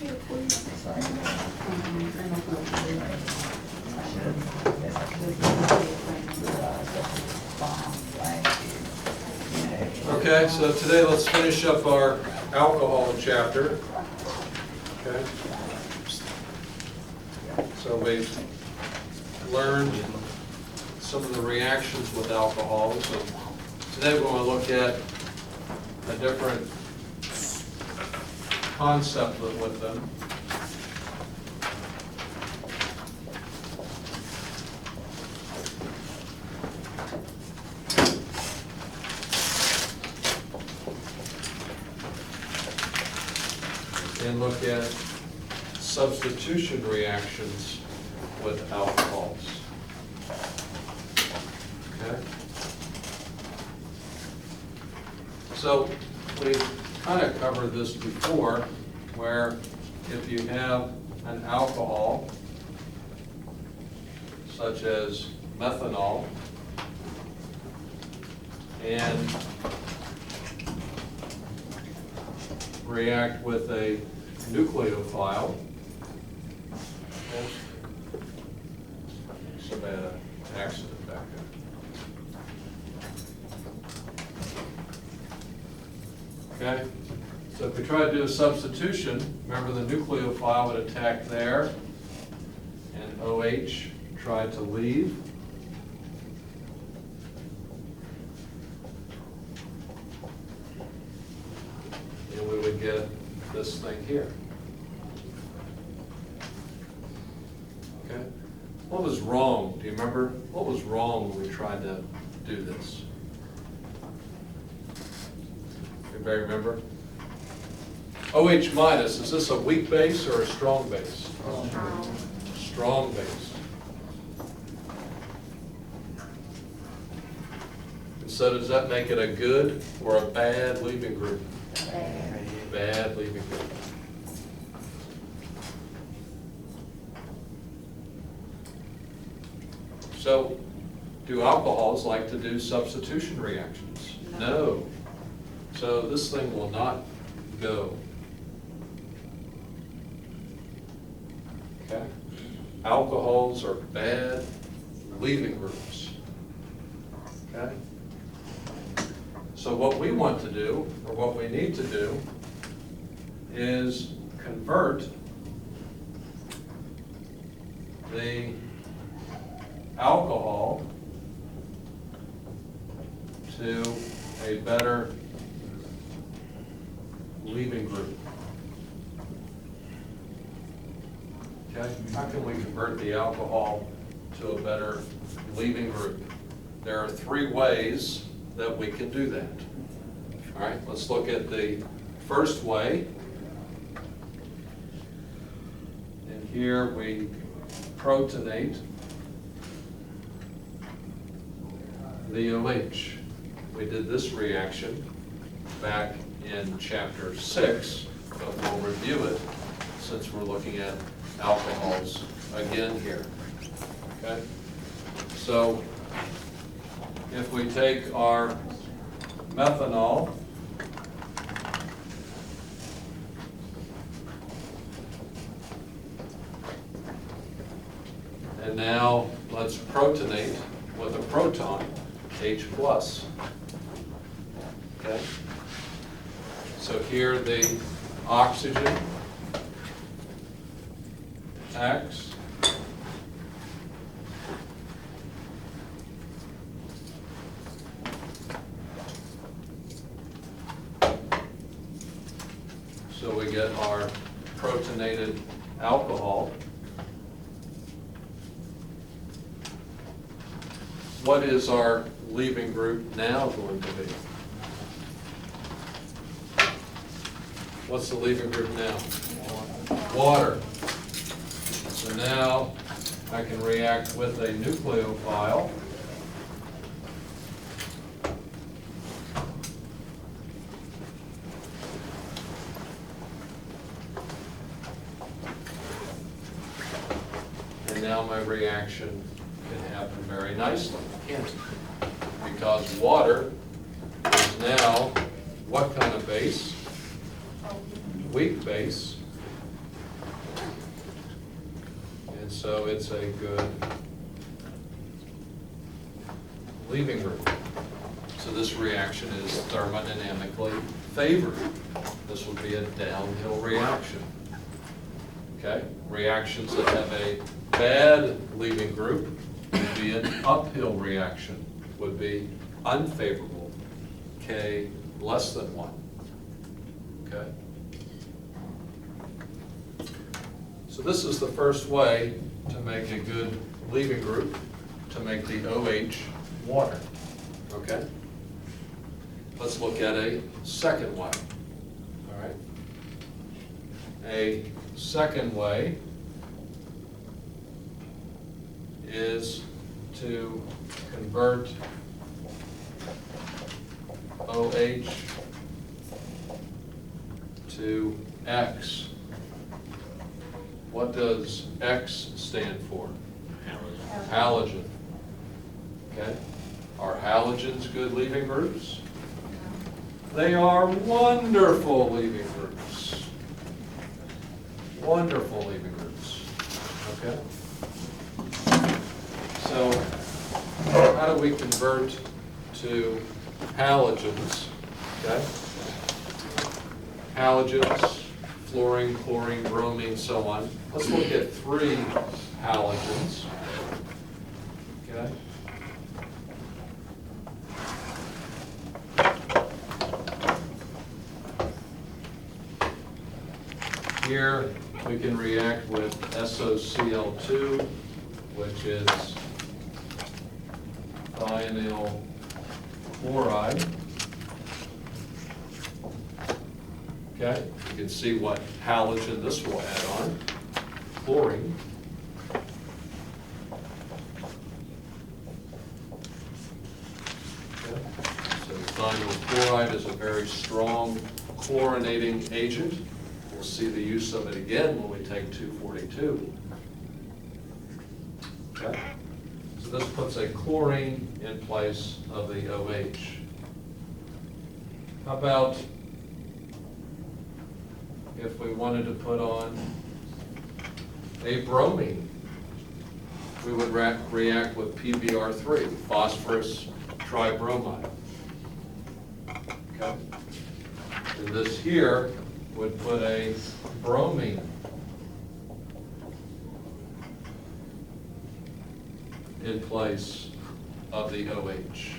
Okay, so today let's finish up our alcohol chapter. Okay. So we've learned some of the reactions with alcohols. So today we're going to look at a different concept with them. And look at substitution reactions with alcohols. Okay? So we've kind of covered this before, where if you have an alcohol, such as methanol, and react with a nucleophile. Somebody had an accident back there. Okay, so if we try to do a substitution, remember the nucleophile would attack there, and OH tried to leave. And we would get this thing here. Okay? What was wrong? Do you remember? What was wrong when we tried to do this? Anybody remember? OH minus, is this a weak base or a strong base? Strong. Strong base. And so does that make it a good or a bad leaving group? Bad leaving group. So, do alcohols like to do substitution reactions? No. So this thing will not go. Okay? Alcohols are bad leaving groups. Okay? So what we want to do, or what we need to do, is convert the alcohol to a better leaving group. Okay? How can we convert the alcohol to a better leaving group? There are three ways that we can do that. All right, let's look at the first way. And here we protonate the OH. We did this reaction back in chapter 6, but we'll review it since we're looking at alcohols again here. Okay? So if we take our methanol and now let's protonate with a proton, H+. Okay? So here the oxygen acts. So we get our protonated alcohol. What is our leaving group now going to be? What's the leaving group now? Water. So now I can react with a nucleophile. And now my reaction can happen very nicely, can't it? Because water is now what kind of base? Weak base. so it's a good leaving group. So this reaction is thermodynamically favored. This would be a downhill reaction. Okay? Reactions that have a bad leaving group would be an uphill reaction, would be unfavorable, K less than 1. Okay? So this is the first way to make a good leaving group, to make the OH water. Okay? Let's look at a second way. All right? A second way is to convert OH to X. What does X stand for? Halogen. Okay? Are halogens good leaving groups? They are wonderful leaving groups. Wonderful leaving groups. Okay? So, how do we convert to halogens? Okay? Halogens, fluorine, chlorine, bromine, so on. Let's look at 3 halogens. Okay? Here we can react with SOCl2, which is thionyl chloride. Okay, you can see what halogen this will add on. Chlorine. Okay. So thionyl chloride is a very strong chlorinating agent. We'll see the use of it again when we take 242. Okay? So this puts a chlorine in place of the OH. How about if we wanted to put on a bromine? We would react with PBr3, phosphorus tribromide. Okay? And this here would put a bromine in place of the OH.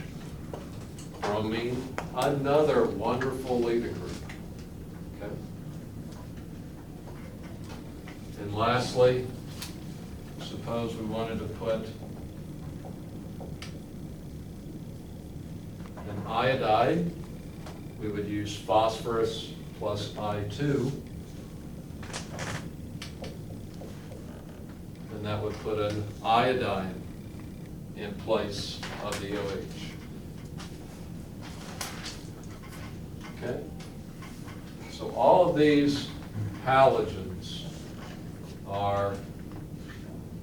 Bromine, another wonderful leaving group. Okay? And lastly, suppose we wanted to put an iodide. We would use phosphorus plus I2, and that would put an iodine in place of the OH. Okay? So all of these halogens are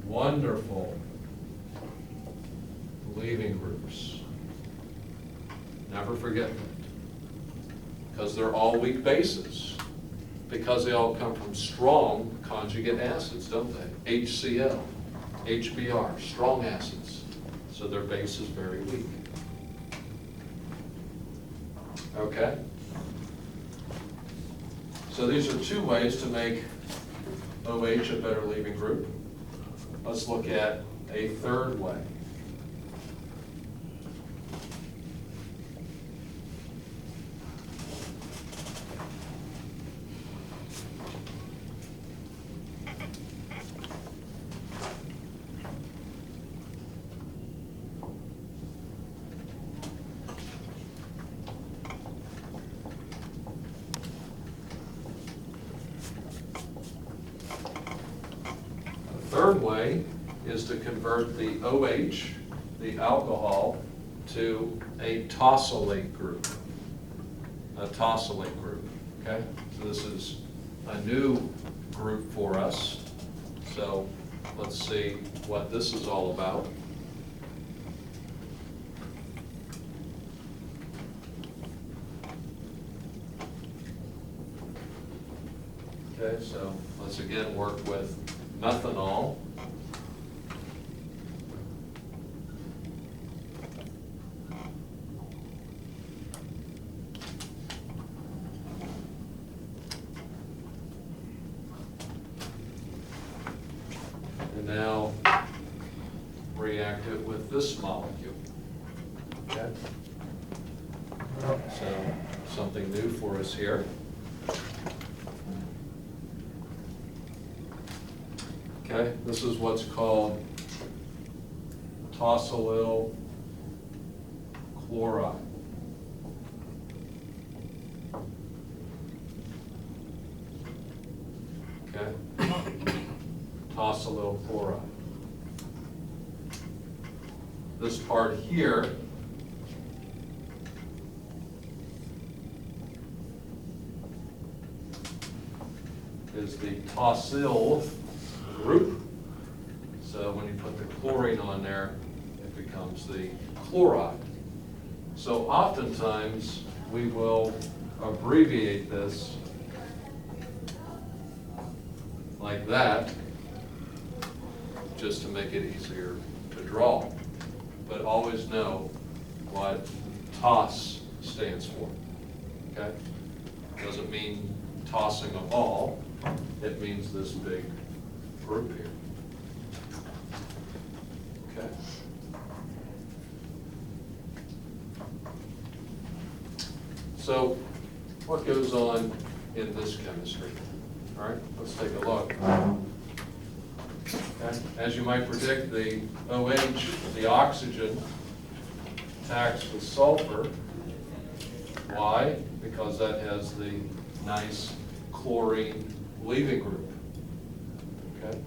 wonderful leaving groups. Never forget that. Because they're all weak bases. Because they all come from strong conjugate acids, don't they? HCl, HBr, strong acids. So their base is very weak. Okay? So these are 2 ways to make OH a better leaving group. Let's look at a third way. Third way is to convert the OH, the alcohol, to a tosylate group. A tosylate group, okay? So this is a new group for us. So let's see what this is all about. Okay, so let's again work with methanol this here. Okay, this is what's called tosylyl chloride. Okay, tosylyl chloride. This part here is the tosyl group. So when you put the chlorine on there, it becomes the chloride. So oftentimes we will abbreviate this like that, just to make it easier to draw. But always know what TOS stands for, okay? Doesn't mean tossing a ball, it means this big group here, okay? So what goes on in this chemistry? All right, let's take a look. Okay. As you might predict, the OH, the oxygen, attacks with sulfur. Why? Because that has the nice chlorine leaving group. Okay.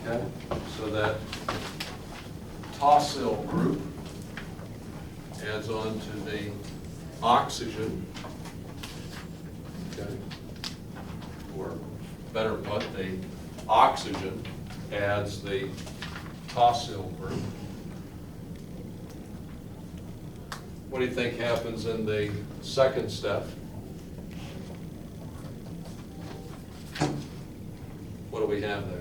Okay, so that tosyl group adds on to the oxygen, okay, or better put, the oxygen adds the tosyl group. What do you think happens in the second step? What do we have there?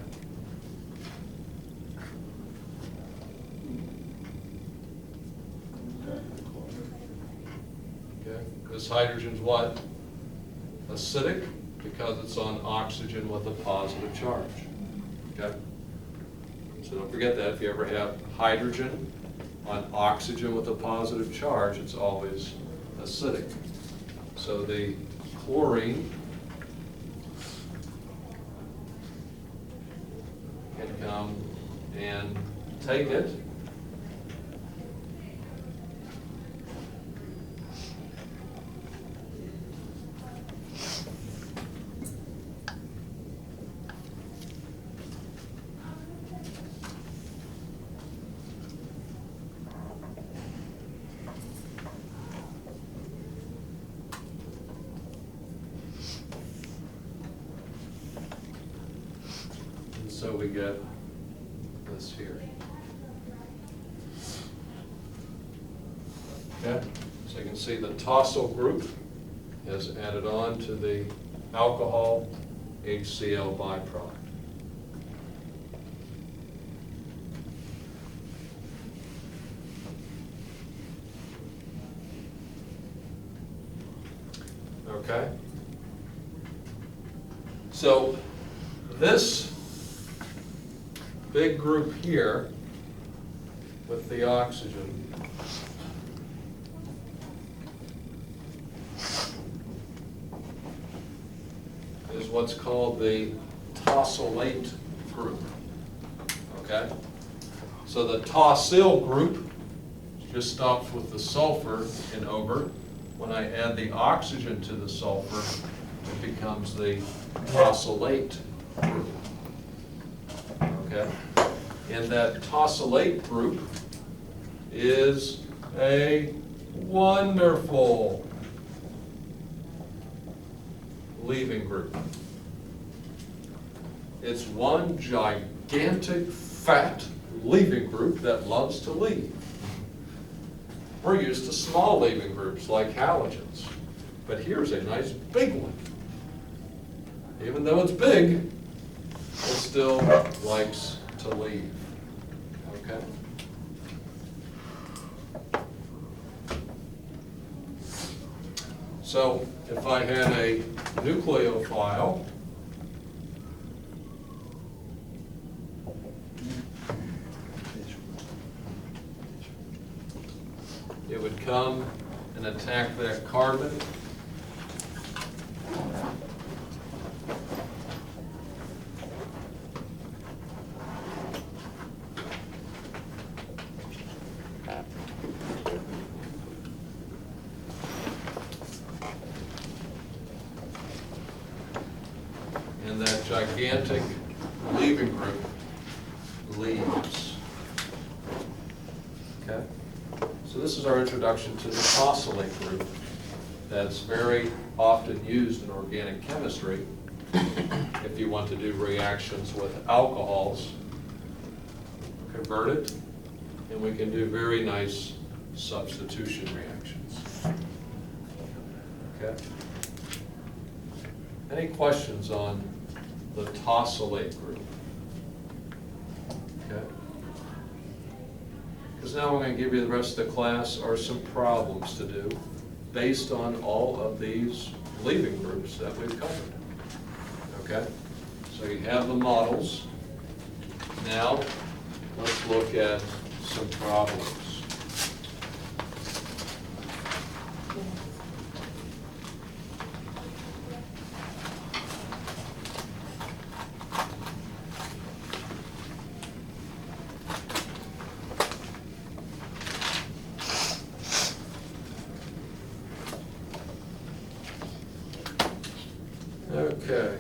This hydrogen's what? Acidic, because it's on oxygen with a positive charge. Okay? So don't forget that. If you ever have hydrogen on oxygen with a positive charge, it's always acidic. So the chlorine can come and take it. So we get this here. Okay, so you can see the tosyl group has added on to the alcohol HCl byproduct. Okay? So this big group here with the oxygen is what's called the tosylate group. Okay? So the tosyl group just stops with the sulfur and over. When I add the oxygen to the sulfur, it becomes the tosylate group. Okay? And that tosylate group is a wonderful leaving group. It's one gigantic fat leaving group that loves to leave. We're used to small leaving groups like halogens, but here's a nice big one. Even though it's big, it still likes to leave, okay? So if I had a nucleophile, it would come and attack that carbon. And that gigantic leaving group leaves. Okay? So this is our introduction to the tosylate group that's very often used in organic chemistry if you want to do reactions with alcohols. Convert it, and we can do very nice substitution reactions. Okay? Any questions on the tosylate group? Okay? Because now I'm going to give you the rest of the class are some problems to do based on all of these leaving groups that we've covered. Okay? So you have the models. Now let's look at some problems. Okay.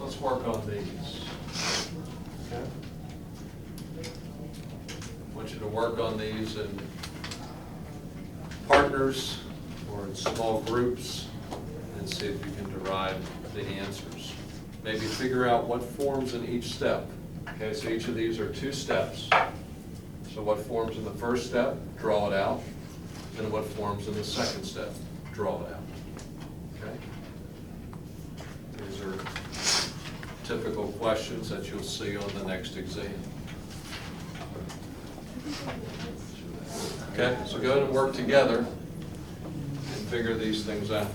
Let's work on these. Okay? I want you to work on these in partners or in small groups and see if you can derive the answers. Maybe figure out what forms in each step. Okay, so each of these are 2 steps. So what forms in the first step? Draw it out. And what forms in the second step? Draw it out. Okay? These are typical questions that you'll see on the next exam. Okay, so go ahead and work together and figure these things out.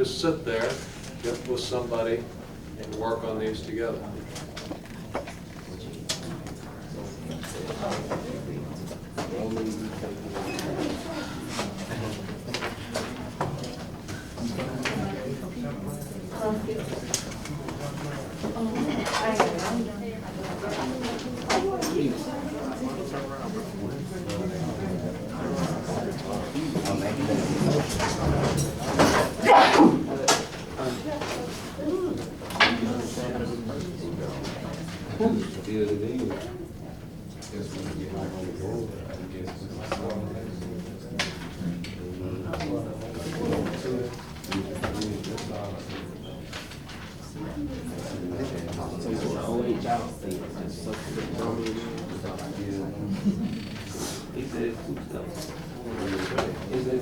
just sit there, get with somebody, and work on these together.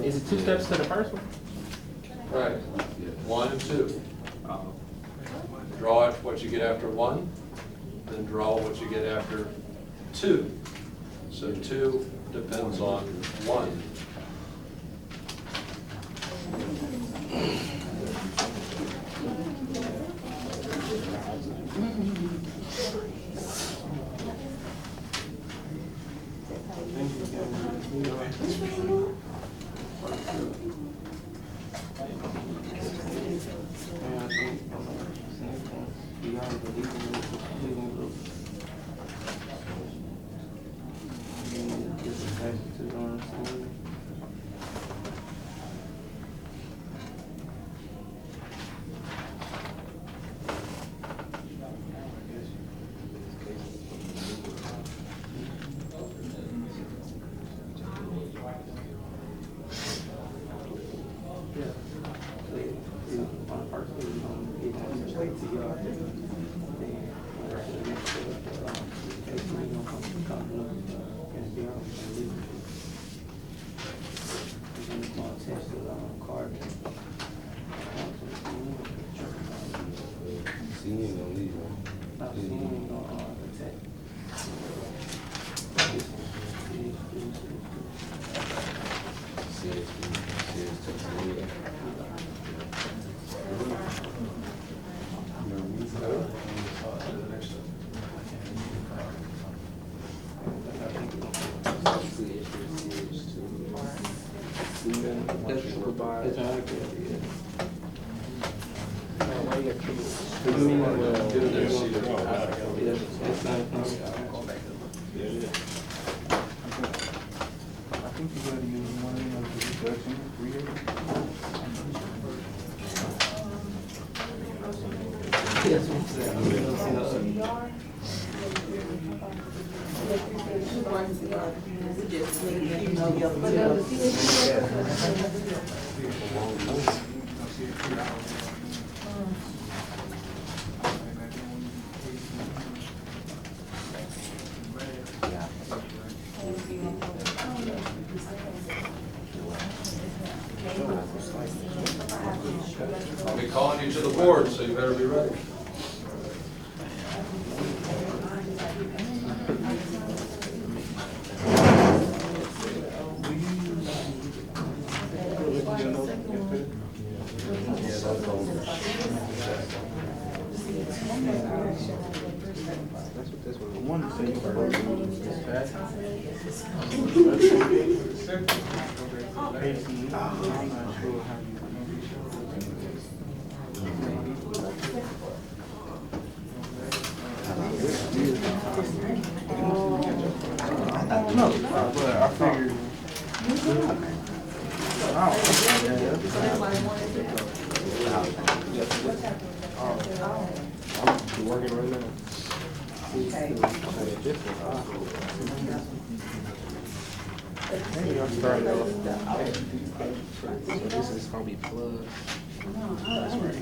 Is it 2 steps to the first one? Right, 1 and 2. Draw what you get after 1, then draw what you get after 2. So 2 depends on 1. I'll be calling you to the board, so you better be ready. Working right now. Maybe I'll start it off. So this is gonna be plus. That's right.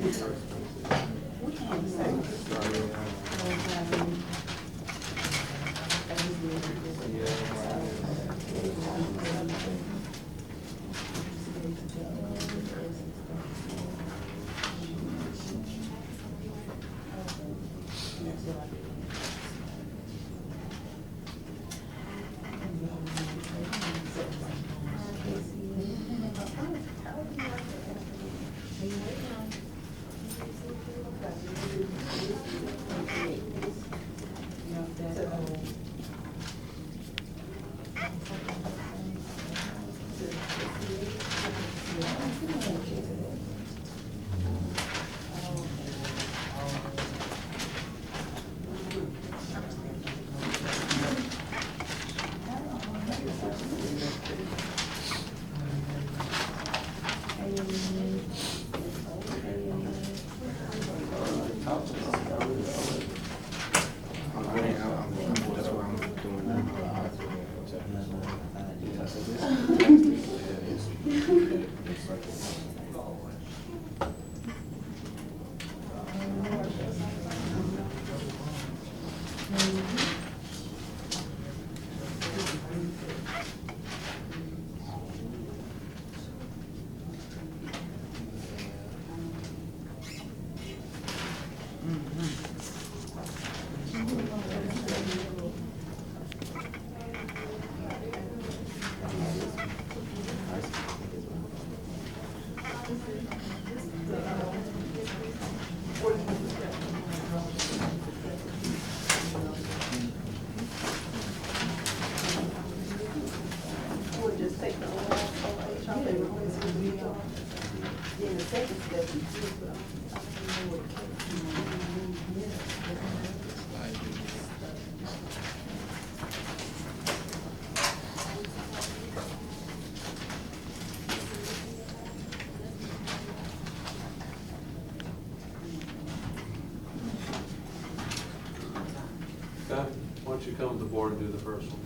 you come to the board and do the first one?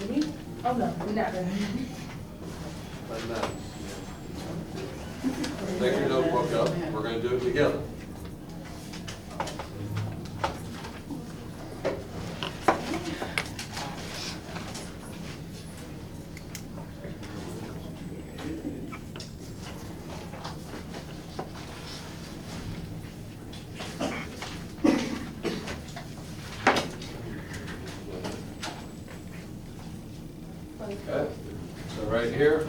Me? Oh, no, we're not done. Doesn't matter. Take your notebook up, we're gonna do it together. Okay, so right here,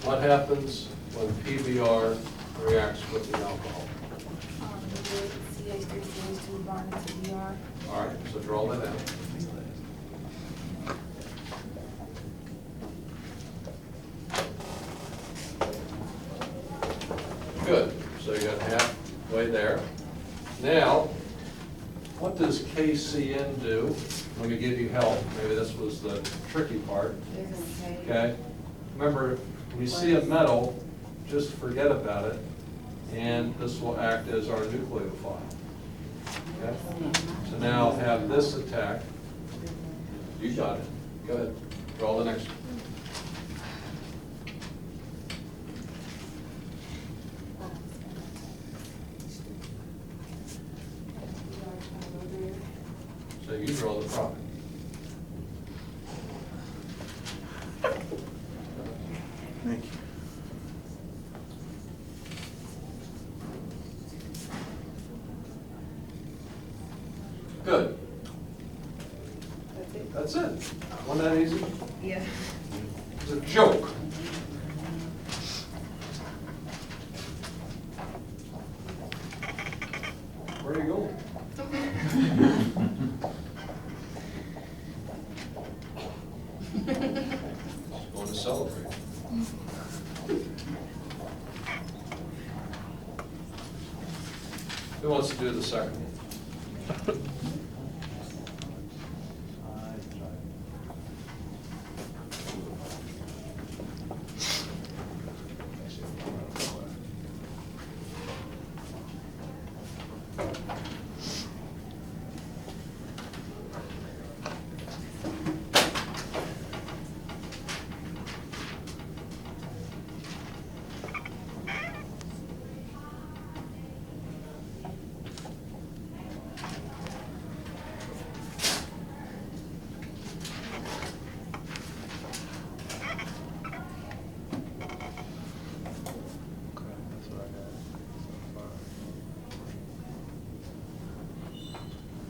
what happens when PBr reacts with the alcohol? The CH3 CH2 bond to BR. All right, so draw that out. Good, so you got halfway there. Now, what does KCN do? Let me give you help. Maybe this was the tricky part. Okay? Remember, when you see a metal, just forget about it, and this will act as our nucleophile. Okay? So now have this attack. You got it. Go ahead. Draw the next one. So you draw the product. Thank you. Good. That's it. Wasn't that easy? Yeah. It's a joke. Where are you going? Going to celebrate. Who wants to do the second one?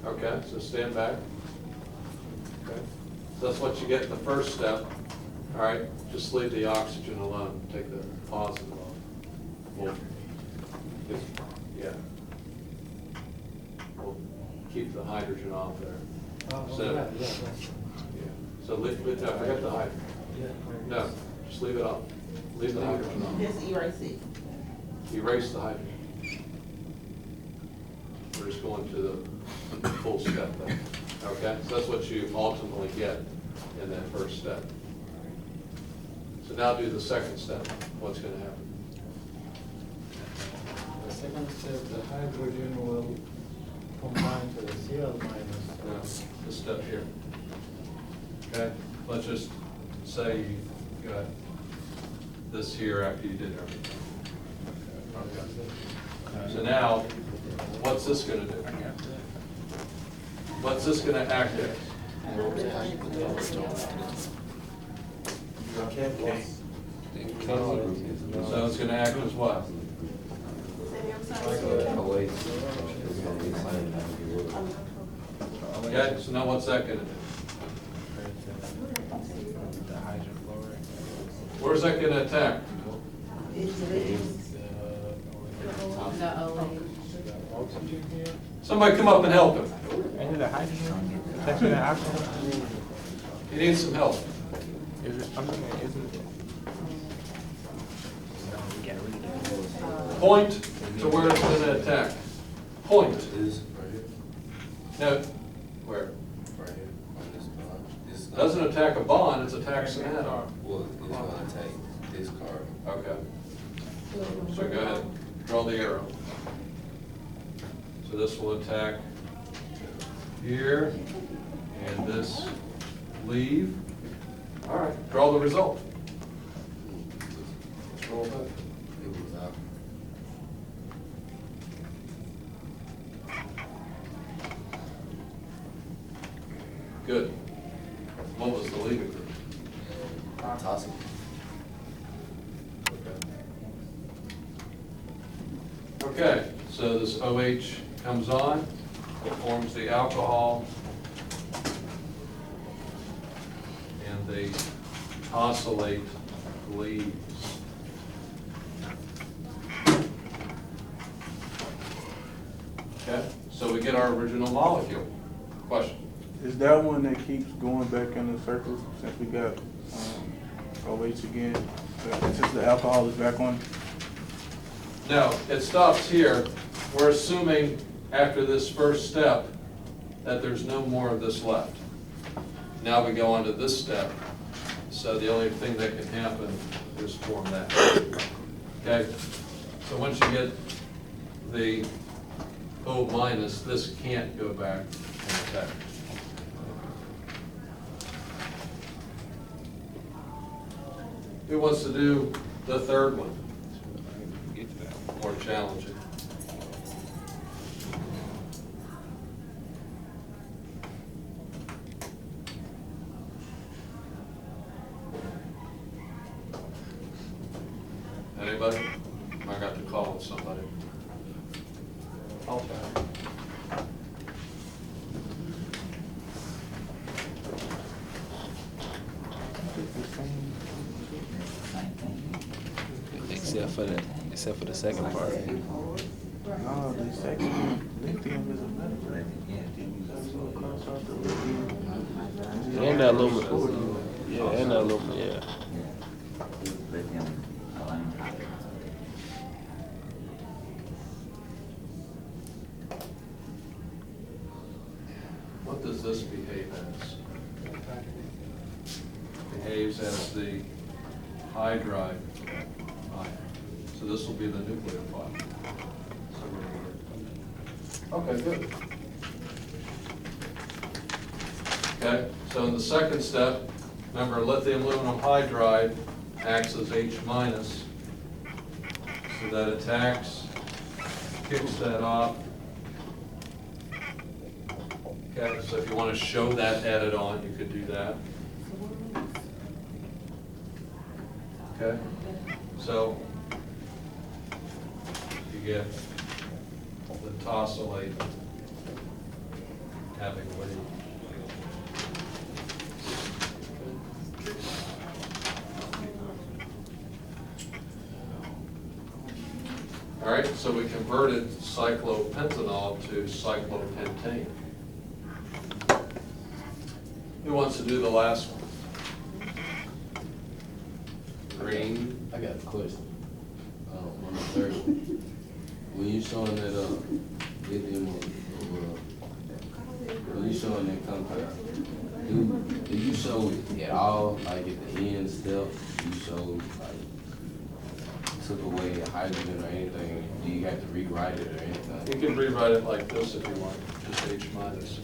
Okay, so stand back. Okay, so that's what you get in the first step. All right, just leave the oxygen alone. Take the positive off. We'll, yeah. We'll keep the hydrogen off there. So, yeah. So leave, no, forget the hydrogen. No, just leave it off. Leave the hydrogen off. Just erase it. Erase the hydrogen. We're just going to the full step then. Okay, so that's what you ultimately get in that first step. So now do the second step. What's going to happen? The second step, the hydrogen will combine to the Cl minus. No, this step here. Okay, let's just say you got this here after you did everything. Okay. So now, what's this going to do? What's this going to act as? So it's going to act as what? Okay, so now what's that going to do? Where's that going to attack? Oxygen here. Somebody come up and help him. Is it a hydrogen? That's an oxygen? He needs some help. Is it, I'm looking at, isn't it? Point to where it's going to attack. Point. Is right here. No, where? Right here. On this bond. This Doesn't attack a bond, it attacks an atom. Well, it's gonna take this card. Okay. So go ahead, draw the arrow. So this will attack here and this leave. All right, draw the result. Roll that. It was out. Good. What was the leaving group? Toss it. Okay, so this OH comes on, it forms the alcohol, and the tosylate leaves. Okay, so we get our original molecule. Question? Is that one that keeps going back in the circle since we got OH again? Since the alcohol is back on? No, it stops here. We're assuming after this first step that there's no more of this left. Now we go on to this step. So the only thing that can happen is form that. Okay? So once you get the O minus, this can't go back and attack. Who wants to do the third one? More challenging. Anybody? I got to call on somebody. I'll try. Except for the second part. No, the second one, lithium is a metal. So cross out the lithium. And that aluminum. Yeah, and that aluminum, yeah. What does this behave as? Behaves as the hydride ion. So this will be the nucleophile. Okay, good. Okay, so in the second step, remember lithium aluminum hydride acts as H minus. So that attacks, kicks that off. Okay, so if you want to show that added on, you could do that. Okay, so you get the tosylate having lead. All right, so we converted cyclopentanol to cyclopentane. Who wants to do the last one? Green. I got a question. On the third one. When you showing that, lithium when you showing that compound, do you show it at all, like at the end step, you show, like, took away a hydrogen or anything? Do you have to rewrite it or anything? You can rewrite it like this if you want, just H minus.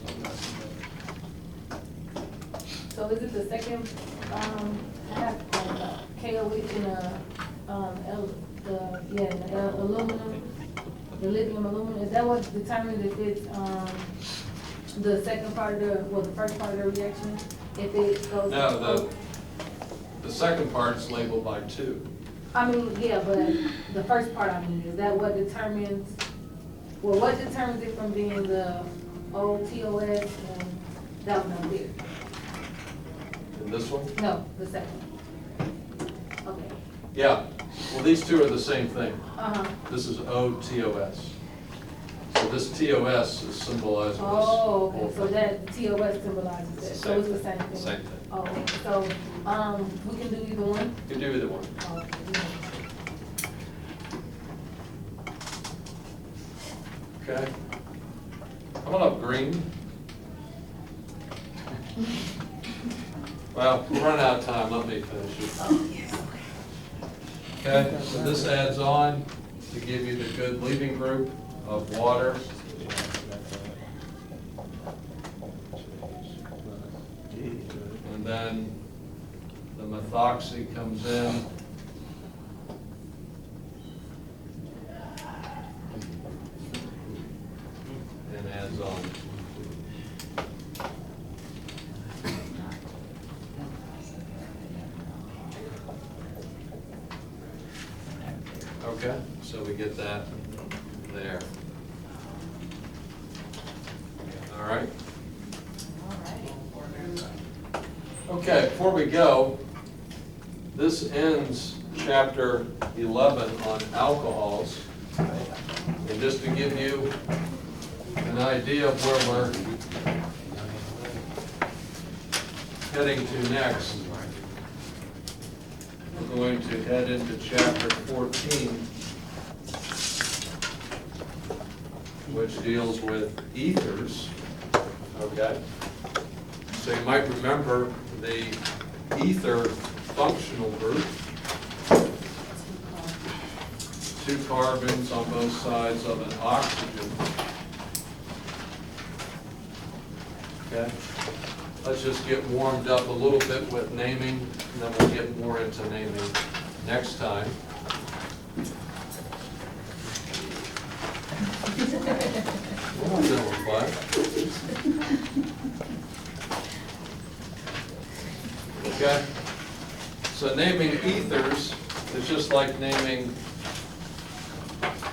So is it the second, KOH and the aluminum, the lithium aluminum, is that what determines if it's, the second part of the first part of the reaction? If it goes. No, the second part's labeled by 2. I mean, yeah, but the first part, I mean, is that what determines, well, what determines it from being the OTOS and that one up there? And this one? No, the second one. Okay. Yeah, well, these two are the same thing. Uh-huh. This is OTOS. So this TOS is symbolizing this. Oh, whole okay, so thing. that TOS symbolizes that, so it's the same thing? Same thing. Oh, okay, so, we can do either one? You can do either one. Oh, okay. Okay. Come on up, green. Well, we're running out of time, let me finish it. Oh, yes. Okay, so this adds on to give you the good leaving group of water then the methoxy comes in. And adds on. Okay, so we get that there. All right. Okay, before we go, this ends chapter 11 on alcohols. And just to give you an idea of where we're heading to next, we're going to head into chapter 14, which deals with ethers, okay? So you might remember the ether functional group. 2 carbons on both sides of an oxygen. Okay? Let's just get warmed up a little bit with naming, and then we'll get more into naming next time. Well, that was fun. Okay? So naming ethers is just like naming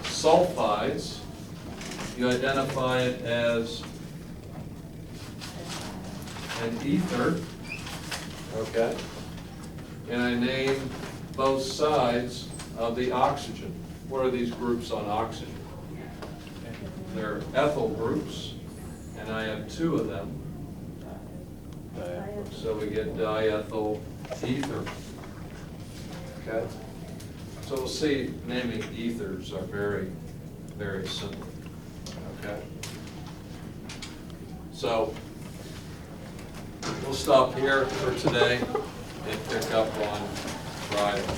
sulfides. You identify it as an ether, okay? And I name both sides of the oxygen. What are these groups on oxygen? They're ethyl groups, and I have 2 of them. So we get diethyl ether. Okay? So we'll see naming ethers are very, very simple. Okay? So we'll stop here for today and pick up on Friday.